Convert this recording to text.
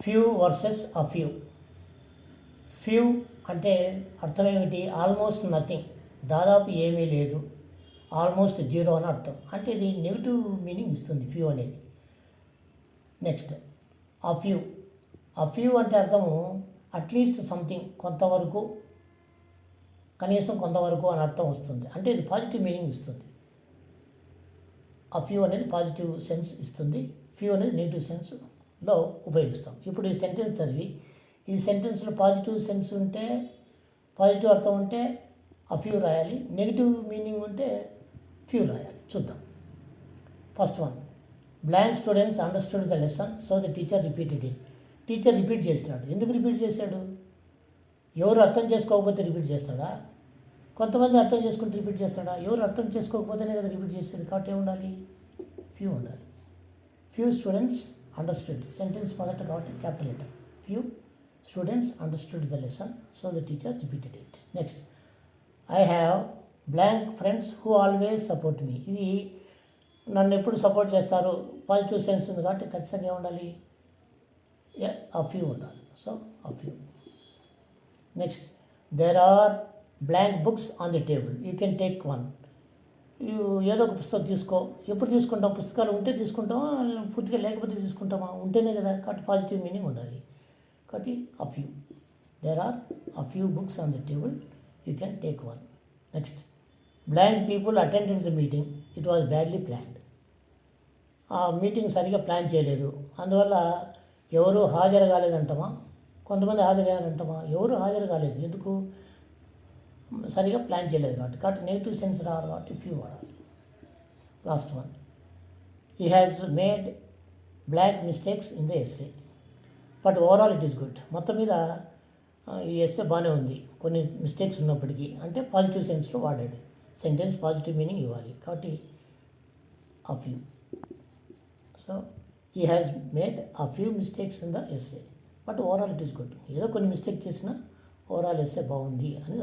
Few versus a few. Few అంటే అర్థం ఏమిటి? ఆల్మోస్ట్ నథింగ్, దాదాపు ఏమీ లేదు, ఆల్మోస్ట్ జీరో అని అర్థం. అంటే ఇది నెగిటివ్ మీనింగ్ ఇస్తుంది ఫ్యూ అనేది. Next a few. A few అంటే అర్థము అట్లీస్ట్ సంథింగ్, కొంతవరకు, కనీసం కొంతవరకు అని అర్థం వస్తుంది. అంటే ఇది పాజిటివ్ మీనింగ్ ఇస్తుంది. ఆ ఫ్యూ అనేది పాజిటివ్ సెన్స్ ఇస్తుంది, ఫ్యూ అనేది నెగిటివ్ సెన్స్లో ఉపయోగిస్తాం. ఇప్పుడు ఈ సెంటెన్స్ చదివి ఈ సెంటెన్స్లో పాజిటివ్ సెన్స్ ఉంటే, పాజిటివ్ అర్థం ఉంటే ఆ ఫ్యూ రాయాలి, నెగిటివ్ మీనింగ్ ఉంటే ఫ్యూ రాయాలి. చూద్దాం. First one, blank students understood the lesson so the teacher repeated it. Teacher repeat చేసినాడు. ఎందుకు రిపీట్ చేశాడు? ఎవరు అర్థం చేసుకోకపోతే రిపీట్ చేస్తాడా? కొంతమంది అర్థం చేసుకుంటే రిపీట్ చేస్తాడా? ఎవరు అర్థం చేసుకోకపోతేనే కదా రిపీట్ చేసేది. కాబట్టి ఏముండాలి? ఫ్యూ ఉండాలి. ఫ్యూ స్టూడెంట్స్ అండర్స్టూడ్, సెంటెన్స్ మొదట కాబట్టి capital letter. Few students understood the lesson so the teacher repeated it. Next, I have blank friends who always support me. ఇది నన్ను ఎప్పుడు సపోర్ట్ చేస్తారు, పాజిటివ్ సెన్స్ ఉంది కాబట్టి ఖచ్చితంగా ఏముండాలి? ఆ ఫ్యూ ఉండాలి. సో ఆ few. Next, there are blank books on the table, you can take one. ఏదో ఒక పుస్తకం తీసుకో. ఎప్పుడు తీసుకుంటాం? పుస్తకాలు ఉంటే తీసుకుంటామా, పూర్తిగా లేకపోతే తీసుకుంటామా? ఉంటేనే కదా. కాబట్టి పాజిటివ్ మీనింగ్ ఉండాలి. కాబట్టి ఆ ఫ్యూ. దేర్ ఆర్ ఆ few books on the table, you can take one. Next, blank people attended the meeting, it was badly planned. ఆ మీటింగ్ సరిగా ప్లాన్ చేయలేదు, అందువల్ల ఎవరు హాజరు కాలేదంటామా? కొంతమంది హాజరయ్యారంటామా? ఎవరు హాజరు కాలేదు. ఎందుకు? సరిగా ప్లాన్ చేయలేదు కాబట్టి నెగిటివ్ సెన్స్ రావాలి కాబట్టి ఫ్యూ వాడాలి. Last one, he has made blank mistakes in the essay but overall it is good. మొత్తం మీద ఈ ఎస్సే బాగానే ఉంది, కొన్ని మిస్టేక్స్ ఉన్నప్పటికీ. అంటే పాజిటివ్ సెన్స్లో వాడాడు. సెంటెన్స్ పాజిటివ్ మీనింగ్ ఇవ్వాలి కాబట్టి a few. So he has made a few mistakes in the essay but overall it is good. ఏదో కొన్ని మిస్టేక్ చేసినా ఓవరాల్ ఎస్సే బాగుంది అని